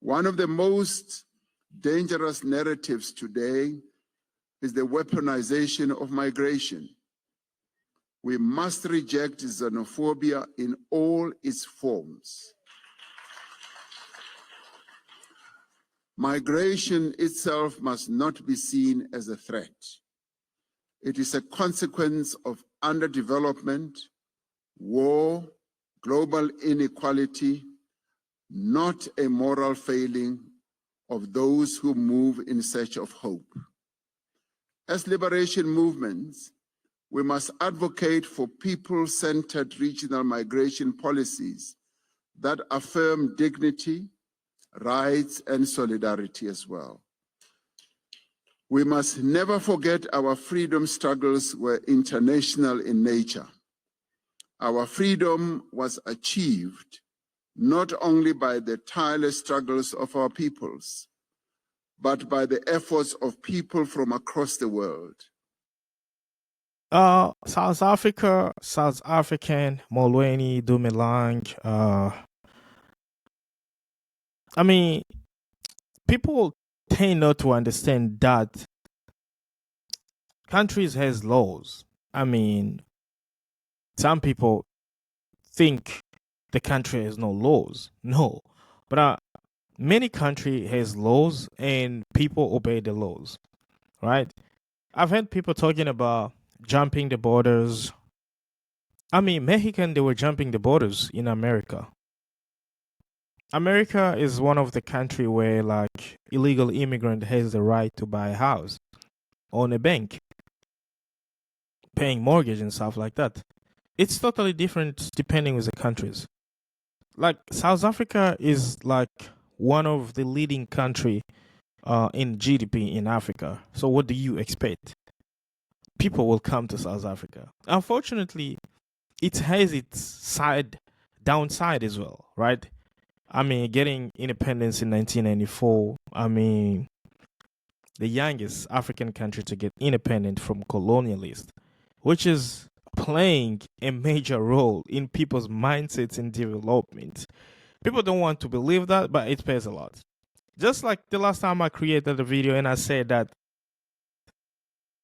One of the most dangerous narratives today is the weaponization of migration. We must reject xenophobia in all its forms. Migration itself must not be seen as a threat. It is a consequence of underdevelopment, war, global inequality, not a moral failing of those who move in search of hope. As liberation movements, we must advocate for people-centered regional migration policies that affirm dignity, rights, and solidarity as well. We must never forget our freedom struggles were international in nature. Our freedom was achieved not only by the tireless struggles of our peoples, but by the efforts of people from across the world. South African, Molweni, Dumelang. I mean, people tend not to understand that countries has laws. I mean, some people think the country has no laws. No, but many country has laws and people obey the laws, right? I've heard people talking about jumping the borders. I mean, Mexican, they were jumping the borders in America. America is one of the country where like illegal immigrant has the right to buy a house on a bank, paying mortgage and stuff like that. It's totally different depending with the countries. Like South Africa is like one of the leading country in GDP in Africa. So what do you expect? People will come to South Africa. Unfortunately, it has its downside as well, right? I mean, getting independence in 1994, I mean, the youngest African country to get independent from colonialists, which is playing a major role in people's mindsets and development. People don't want to believe that, but it pays a lot. Just like the last time I created a video and I said that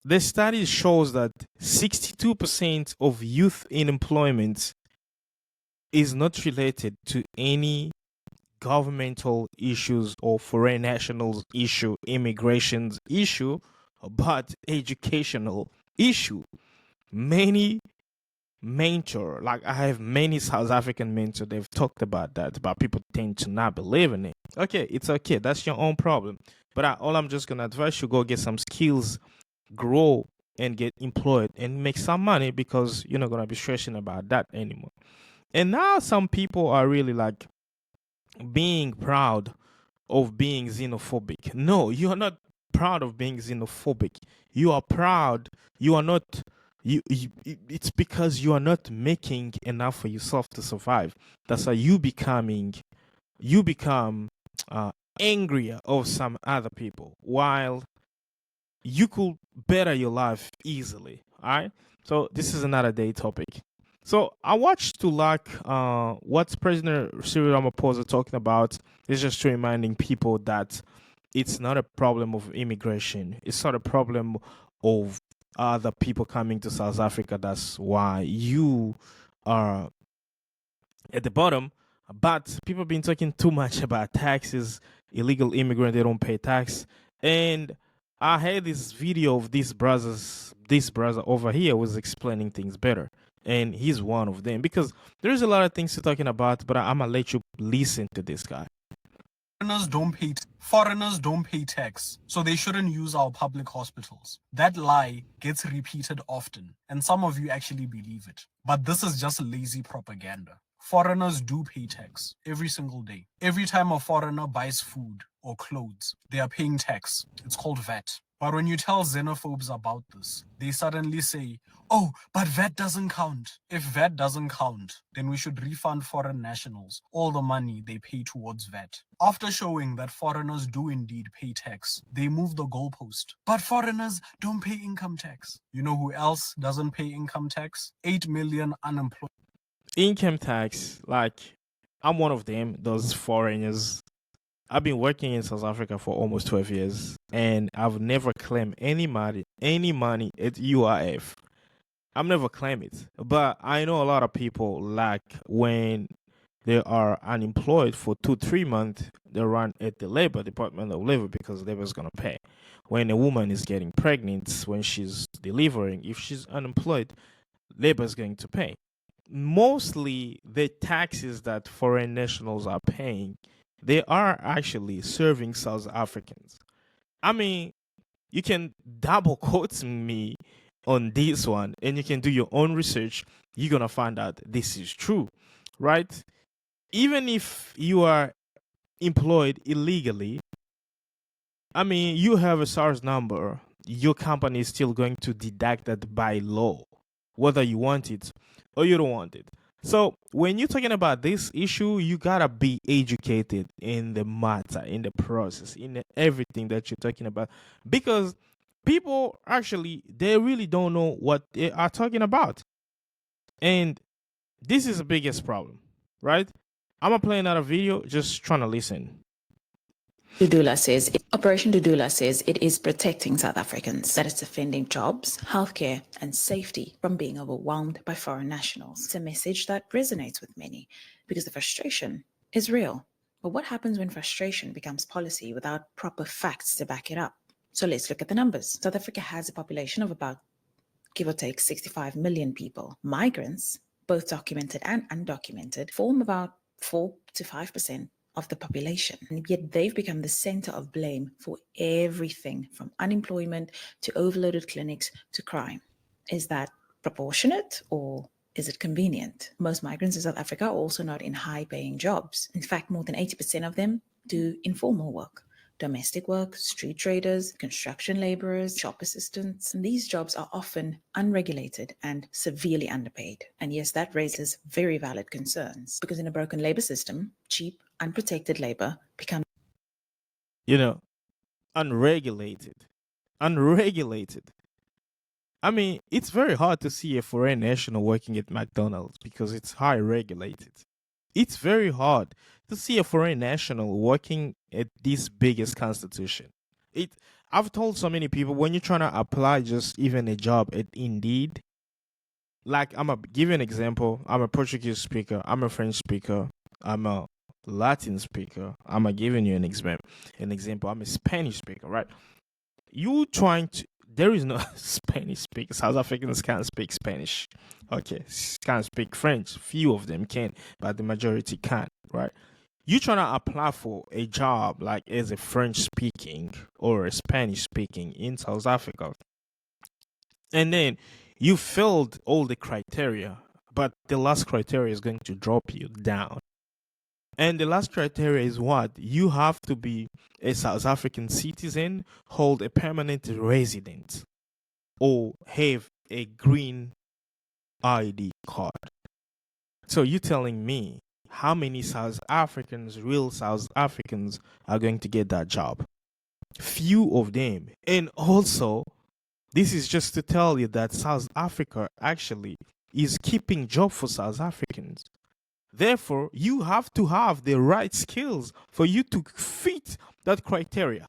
the study shows that 62% of youth unemployment is not related to any governmental issues or foreign nationals issue, immigrations issue, but educational issue. Many mentor, like I have many South African mentors, they've talked about that, but people tend to not believe in it. Okay, it's okay. That's your own problem. But all I'm just going to advise you, go get some skills, grow and get employed and make some money because you're not going to be stressing about that anymore. And now some people are really like being proud of being xenophobic. No, you are not proud of being xenophobic. You are proud. You are not. It's because you are not making enough for yourself to survive. That's why you become angrier of some other people while you could better your life easily. All right. So this is another day topic. So I watched to like what President Cyril Ramaphosa talking about is just reminding people that it's not a problem of immigration. It's not a problem of other people coming to South Africa. That's why you are at the bottom. But people have been talking too much about taxes, illegal immigrant, they don't pay tax. And I had this video of this brother over here was explaining things better. And he's one of them because there's a lot of things to talking about, but I'm going to let you listen to this guy. Foreigners don't pay tax, so they shouldn't use our public hospitals. That lie gets repeated often, and some of you actually believe it. But this is just lazy propaganda. Foreigners do pay tax every single day. Every time a foreigner buys food or clothes, they are paying tax. It's called VAT. But when you tell xenophobes about this, they suddenly say, oh, but VAT doesn't count. If VAT doesn't count, then we should refund foreign nationals all the money they pay towards VAT. After showing that foreigners do indeed pay tax, they move the goalpost. But foreigners don't pay income tax. You know who else doesn't pay income tax? 8 million unemployed. Income tax, like I'm one of them, those foreigners I've been working in South Africa for almost 12 years, and I've never claimed any money at UIF. I've never claimed it. But I know a lot of people, like, when they are unemployed for 2 3 months, they run at the labor department of labor because labor's gonna pay. When a woman is getting pregnant, when she's delivering, if she's unemployed, labor's going to pay. Mostly the taxes that foreign nationals are paying, they are actually serving South Africans. I mean, you can double quote me on this one and you can do your own research. You're gonna find out this is true, right? Even if you are employed illegally, I mean, you have a SARS number, your company is still going to deduct that by law, whether you want it or you don't want it. So when you're talking about this issue, you gotta be educated in the matter, in the process, in everything that you're talking about, because people actually they really don't know what they are talking about, and this is the biggest problem, right? I'm gonna play another video, just trying to listen. Operation Dudula says it is protecting South Africans, that it's defending jobs, healthcare, and safety from being overwhelmed by foreign nationals. It's a message that resonates with many because the frustration is real. But what happens when frustration becomes policy without proper facts to back it up? So let's look at the numbers. South Africa has a population of about, give or take, 65 million people. Migrants, both documented and undocumented, form about 4 to 5% of the population, and yet they've become the center of blame for everything from unemployment to overloaded clinics to crime. Is that proportionate or is it convenient? Most migrants in South Africa are also not in high-paying jobs. In fact, more than 80% of them do informal work. Domestic work, street traders, construction laborers, shop assistants. And these jobs are often unregulated and severely underpaid. And yes, that raises very valid concerns because in a broken labor system, cheap, unprotected labor becomes Unregulated. I mean, it's very hard to see a foreign national working at McDonald's because it's high regulated. It's very hard to see a foreign national working at this biggest constitution. I've told so many people, when you're trying to apply just even a job at Indeed, like, I'm gonna give you an example. I'm a Portuguese speaker, I'm a French speaker, I'm a Latin speaker. I'm giving you an example. I'm a Spanish speaker, right? There is no Spanish speaker. South Africans can't speak Spanish. Okay, can't speak French. Few of them can, but the majority can't, right? You trying to apply for a job like as a French speaking or a Spanish speaking in South Africa, and then you filled all the criteria, but the last criteria is going to drop you down. And the last criteria is what? You have to be a South African citizen, hold a permanent resident, or have a green ID card. So you're telling me how many real South Africans, are going to get that job? Few of them. And also, this is just to tell you that South Africa actually is keeping job for South Africans. Therefore, you have to have the right skills for you to fit that criteria,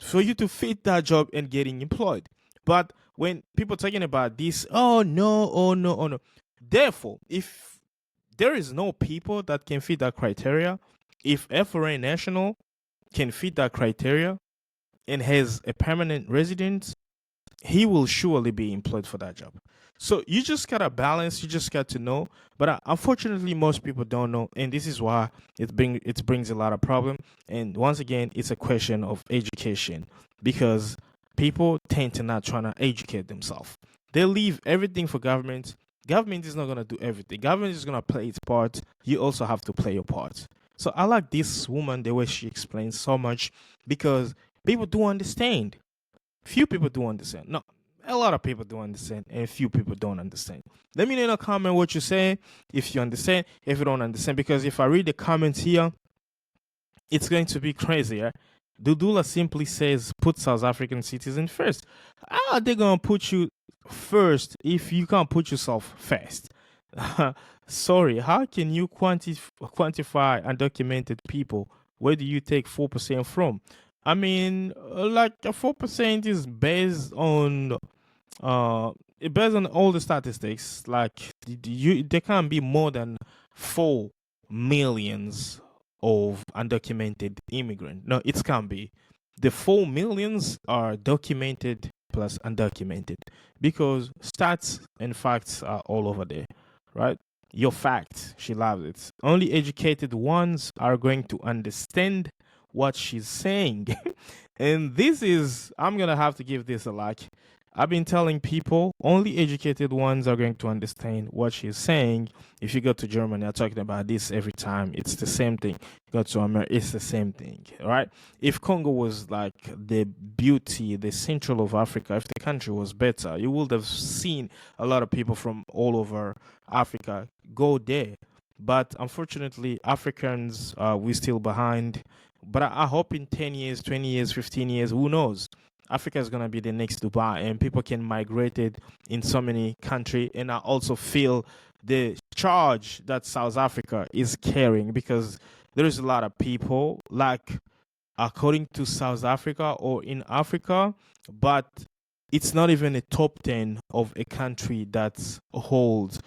for you to fit that job and getting employed. But when people talking about this, oh no. Therefore, if there is no people that can fit that criteria, if a foreign national can fit that criteria and has a permanent residence, he will surely be employed for that job. So you just gotta balance. You just got to know. But unfortunately, most people don't know, and this is why it brings a lot of problem. And once again, it's a question of education because people tend to not trying to educate themselves. They leave everything for government. Government is not gonna do everything. Government is gonna play its part. You also have to play your part. So I like this woman, the way she explains so much, because people do understand. Few people do understand. No, a lot of people do understand, and few people don't understand. Let me know in a comment what you say, if you understand, if you don't understand, because if I read the comments here, it's going to be crazy. Yeah? Dudula simply says, put South African citizens first. How are they going to put you first if you can't put yourself first? Sorry, how can you quantify undocumented people Where do you take 4% from? I mean, like 4% is based on all the statistics. Like there can't be more than 4 millions of undocumented immigrant. No, it can't be. The 4 millions are documented plus undocumented, because stats and facts are all over there, right? Your fact, she loves it. Only educated ones are going to understand what she's saying. And this is, I'm gonna have to give this a like. I've been telling people only educated ones are going to understand what she's saying. If you go to Germany, I'm talking about this every time. It's the same thing. You go to America, it's the same thing, right? If Congo was like the beauty, the central of Africa, if the country was better, you would have seen a lot of people from all over Africa go there. But unfortunately, Africans, we're still behind. But I hope in 10 years, 20 years, 15 years, who knows? Africa is going to be the next Dubai, and people can migrate it in so many countries. And I also feel the charge that South Africa is carrying, because there is a lot of people, like, according to South Africa or in Africa, but it's not even a top 10 of a country that holds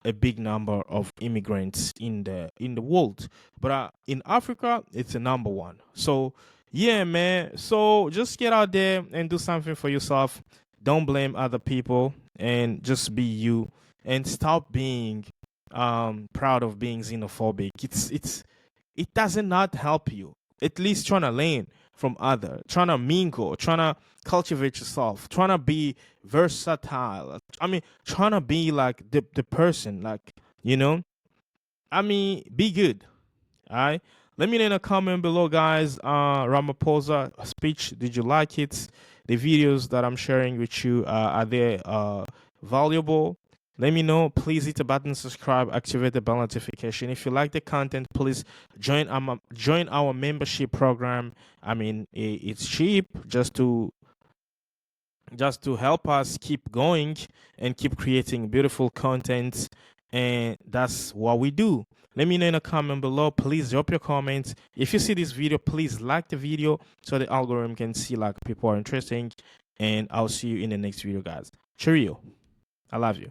a big number of immigrants in the world. But in Africa, it's a number one. So yeah, man. So just get out there and do something for yourself. Don't blame other people, and just be you, and stop being proud of being xenophobic. It does not help you. At least trying to learn from other, trying to mingle, trying to cultivate yourself, trying to be versatile. I mean, trying to be like the person, like, I mean, be good. All right. Let me know in a comment below, guys. Ramaphosa speech, did you like it? The videos that I'm sharing with you, are they valuable? Let me know. Please hit the button, subscribe, activate the bell notification. If you like the content, please join our membership program. I mean, it's cheap, just to help us keep going and keep creating beautiful content. And that's what we do. Let me know in a comment below. Please drop your comments. If you see this video, please like the video so the algorithm can see like people are interesting. And I'll see you in the next video, guys. Cheerio. I love you.